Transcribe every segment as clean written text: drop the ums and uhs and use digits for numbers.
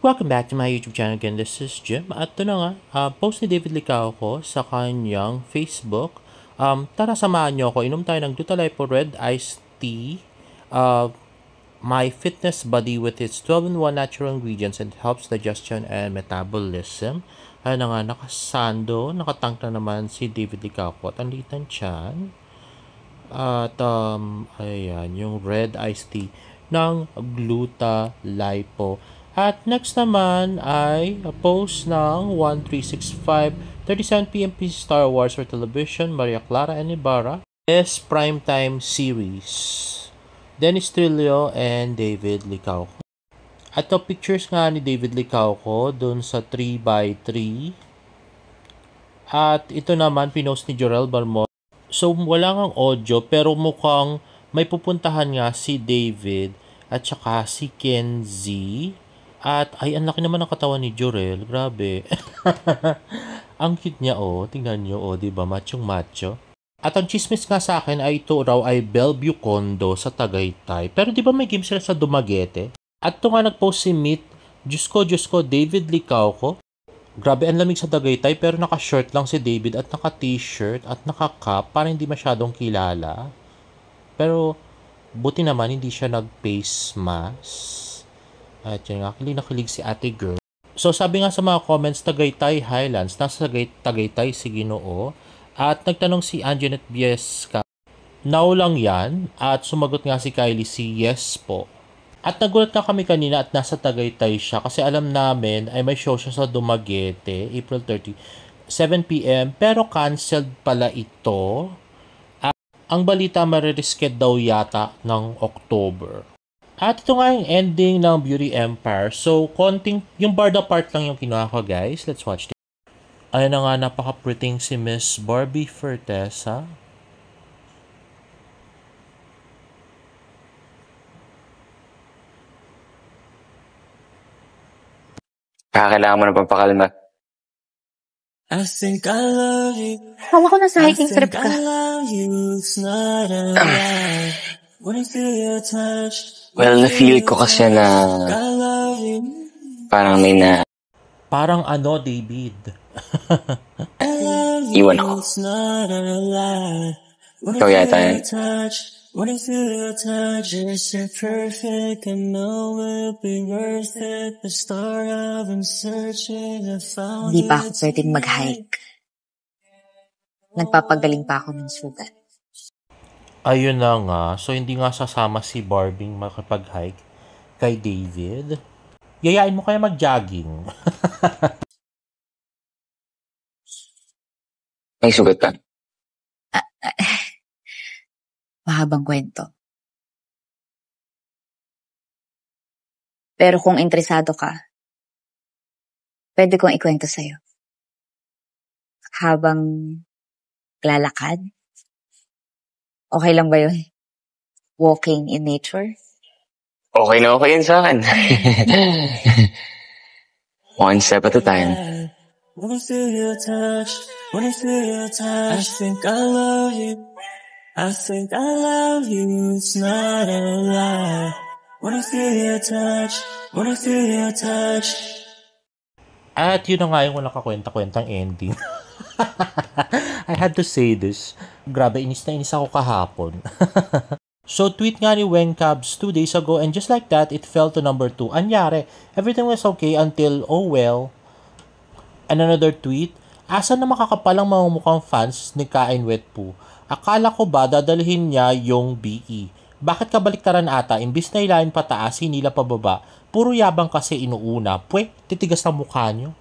Welcome back to my YouTube channel again. This is Jim. At ito na nga, post ni David Licao ko sa kanyang Facebook. Tara samahan nyo ako. Inom tayo ng Dutalipo Red Iced Tea. My Fitness Body with its 12-in-1 natural ingredients and helps digestion and metabolism. Ayun na nga, nakasando, nakatank na naman si David Licao ko. At ang litan tiyan. At ayan, yung Red Iced Tea ng Dutalipo. At next naman ay a post ng 1365, 37 PM Star Wars for Television, Maria Clara and Ibarra. Is Primetime Series. Dennis Trillo and David Licao. At the pictures nga ni David Licao ko dun sa 3x3. At ito naman pinost ni Jorel Balmor. So wala ngang audio pero mukhang may pupuntahan nga si David at saka si Kenzie. At ay, ang laki naman ng katawan ni Jorel. Grabe. Ang cute niya, oh. Tingnan niyo, oh. Diba? Machong macho. At ang chismis nga sa akin ay ito raw ay Bellevue Condo sa Tagaytay. Pero di ba may game sila sa Dumaguete? At ito nga nag-post si Meet. Diyos ko, David Licao ko. Grabe, ang lamig sa Tagaytay. Pero naka-shirt lang si David at naka-t-shirt at naka-cap. Parang hindi masyadong kilala. Pero buti naman hindi siya nag-face mask. At yun nga, nakilig si ate girl. So sabi nga sa mga comments, Tagaytay Highlands, nasa Tagaytay si Ginoo. At nagtanong si Anjanette Biesca, now lang yan? At sumagot nga si Kylie si yes po. At nagulat nga kami kanina at nasa Tagaytay siya kasi alam namin ay may show siya sa Dumaguete, April 30, 7 PM. Pero canceled pala ito. At ang balita maririsket daw yata ng October. At ito nga yung ending ng Beauty Empire. So, konting, yung Barda part lang yung kinuha ko, guys. Let's watch this. Ayun na nga, napaka-pretty si Miss Barbie Fortesa. Kailangan mo na pampakalma. Kala ko nasa hiking trip ka. Well, na-feel ko kasi na parang may na... Parang ano, David? Iwan ako. Ikaw yata yan. Hindi pa ako pwedeng mag-hike. Nagpapagaling pa ako ng sugat. Ayun na nga. So, hindi nga sasama si Barbie makipag-hike kay David. Yayain mo kaya mag-jogging. May sugat ka? Mahabang kwento. Pero kung interesado ka, pwede kong ikwento sa'yo. Habang lalakad? Okay lang ba yun? Walking in nature? Okay na okay yun sa akin. One step at a time. I think I love you. I think I love you. It's not a lie. When I feel your touch. When I feel your touch. At yun na nga yung nakakwenta-kwentang ending. I had to say this. Grabe, inis na inis ako kahapon. So, tweet nga ni Weng Cabs 2 days ago and just like that, it fell to number 2. Anyari, everything was okay until, oh well. And another tweet, asa na makakapalang mga mukhang fans ni Kain Wetpu? Akala ko ba dadalhin niya yung BE? Bakit kabaliktaran ata? Imbis na ilahin pataas, hinila pababa. Puro yabang kasi inuuna. Pwe, titigas na mukha niyo.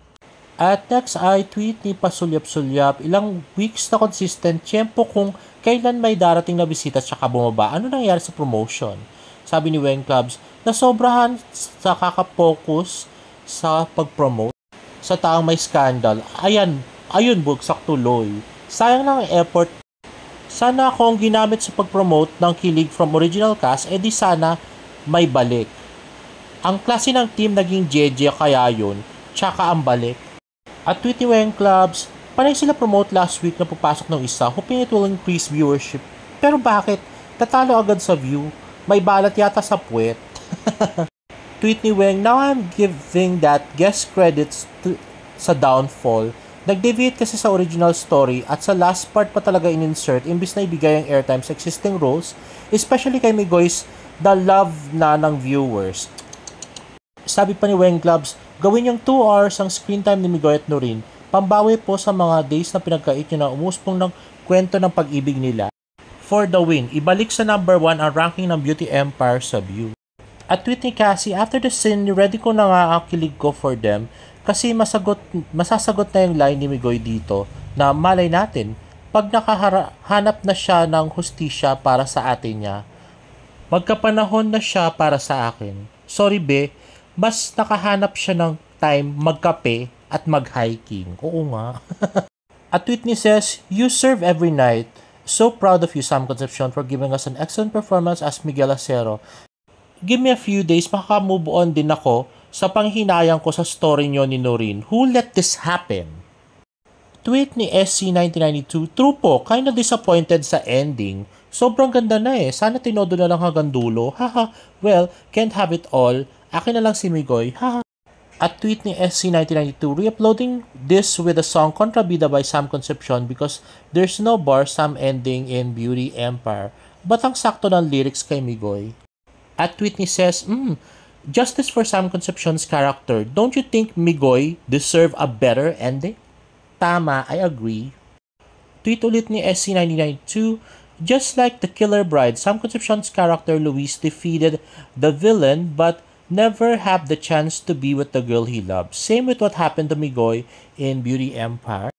At next ay tweet ni Pasulyap-Sulyap, ilang weeks na consistent, tiyempo kung kailan may darating na bisita at saka bumaba. Ano nangyari sa promotion? Sabi ni Weng Clubs, nasobrahan sa kakapokus sa pag-promote sa taong may scandal. Ayun bugsak tuloy. Sayang lang ang effort. Sana kung ginamit sa pag-promote ng kilig from original cast, edi sana may balik. Ang klase ng team naging JJ kaya yun, tsaka ang balik. At tweet ni Weng Clubs, panay sila promote last week na papasok ng isa, hoping it will increase viewership. Pero bakit? Tatalo agad sa view. May balat yata sa puwet. Tweet ni Weng, now I'm giving that guest credits sa downfall. Nag-deviate kasi sa original story at sa last part pa talaga in-insert imbis na ibigay ang airtime sa existing roles, especially kay Migoy's the love na ng viewers. Sabi pa ni Weng Gloves, gawin yung 2 hours ang screen time ni Migoy at Noreen, pambawi po sa mga days na pinagkait nyo na umuspong ng kwento ng pag-ibig nila. For the win, ibalik sa number 1 ang ranking ng Beauty Empire sa View. At tweet ni Cassie, after the scene, ready ko na nga ang kilig ko for them kasi masasagot na yung line ni Migoy dito na malay natin, pag nakahanap na siya ng hustisya para sa atin niya, magkapanahon na siya para sa akin. Sorry be, mas nakahanap siya ng time magkape at mag-hiking. Oo nga. At tweet ni says, you serve every night. So proud of you, Sam Concepcion, for giving us an excellent performance as Miguel Acero. Give me a few days, makaka-move on din ako sa panghinayang ko sa story nyo ni Noreen. Who let this happen? Tweet ni SC1992, true po, kinda disappointed sa ending. Sobrang ganda na eh. Sana tinodo na lang hanggang dulo. Haha, well, can't have it all. Akin na lang si Migoy. Haha. At tweet ni SC1992, re-uploading this with the song Contrabida by Sam Concepcion because there's no bar Sam ending in Beauty Empire. Ba't ang sakto ng lyrics kay Migoy? At tweet ni says, justice for Sam Concepcion's character. Don't you think Migoy deserve a better ending? Tama, I agree. Tweet ulit ni SC1992, just like the Killer Bride, Sam Concepcion's character Luis defeated the villain but never have the chance to be with the girl he loves. Same with what happened to Migoy in Beauty Empire.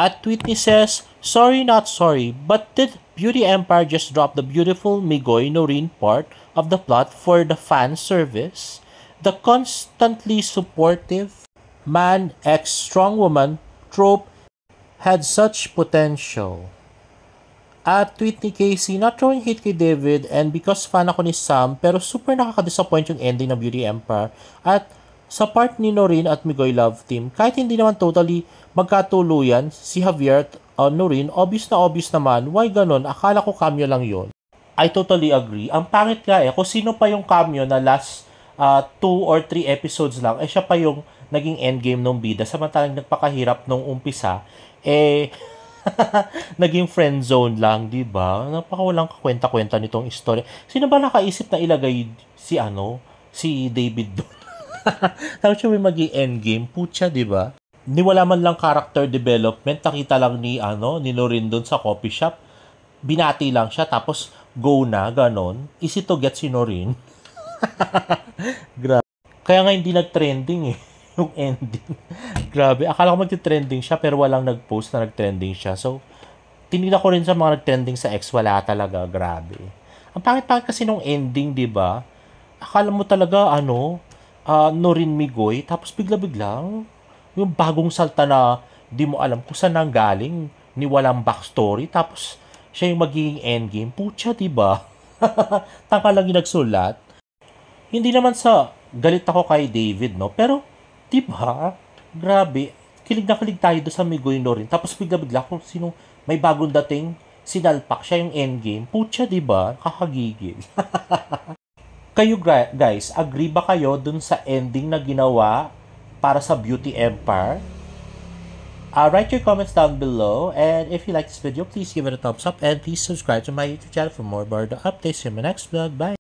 At tweet ni says, sorry not sorry, but did Beauty Empire just drop the beautiful Migoy Noreen part of the plot for the fan service? The constantly supportive man ex strong woman trope had such potential. At tweet ni Casey, not throwing hate kay David and because fan ako ni Sam pero super nakaka-disappoint yung ending ng Beauty Empire. At sa part ni Noreen at Migoy Love Team, kahit hindi naman totally magkatuluyan si Javier at Noreen, obvious naman, why ganon? Akala ko cameo lang yon. I totally agree. Ang pangit nga kung sino pa yung cameo na last 2 or 3 episodes lang, siya pa yung naging endgame ng bida, samantalang nagpakahirap nung umpisa, naging friend zone lang, di ba? Napakawalang kakwenta-kwenta nitong istorya. Sino ba nakaisip na ilagay si David doon? Tapos siya may maging endgame, putya, di ba? Niwala man lang character development, nakita lang ni Noreen doon sa coffee shop. Binati lang siya, tapos go na, ganon. Easy to get si Noreen. Grabe. Kaya nga hindi nag-trending yung ending. Grabe. Akala ko mag-trending siya pero walang nag-post na nag-trending siya. So, tinignan ko rin sa mga nag-trending sa X, wala talaga. Grabe. Ang pangit-pangit kasi nung ending, di ba? Akala mo talaga, Noreen Migoy, tapos bigla-biglang, yung bagong salta na di mo alam kung saan nang galing, ni walang backstory, tapos siya yung magiging endgame. Putya, di ba? Tangka lang yung nagsulat. Hindi naman sa galit ako kay David, no? Pero, di ba? Grabe. Kilig na kilig tayo doon sa Migoy Noreen. Tapos bigla-bigla kung sino may bagong dating, sinalpak siya yung endgame. Putya, di ba? Kakagigil. Kayo guys, agree ba kayo dun sa ending na ginawa para sa Beauty Empire? Write your comments down below, and if you like this video, please give it a thumbs up and please subscribe to my YouTube channel for more Bardo updates. See you in my next vlog. Bye!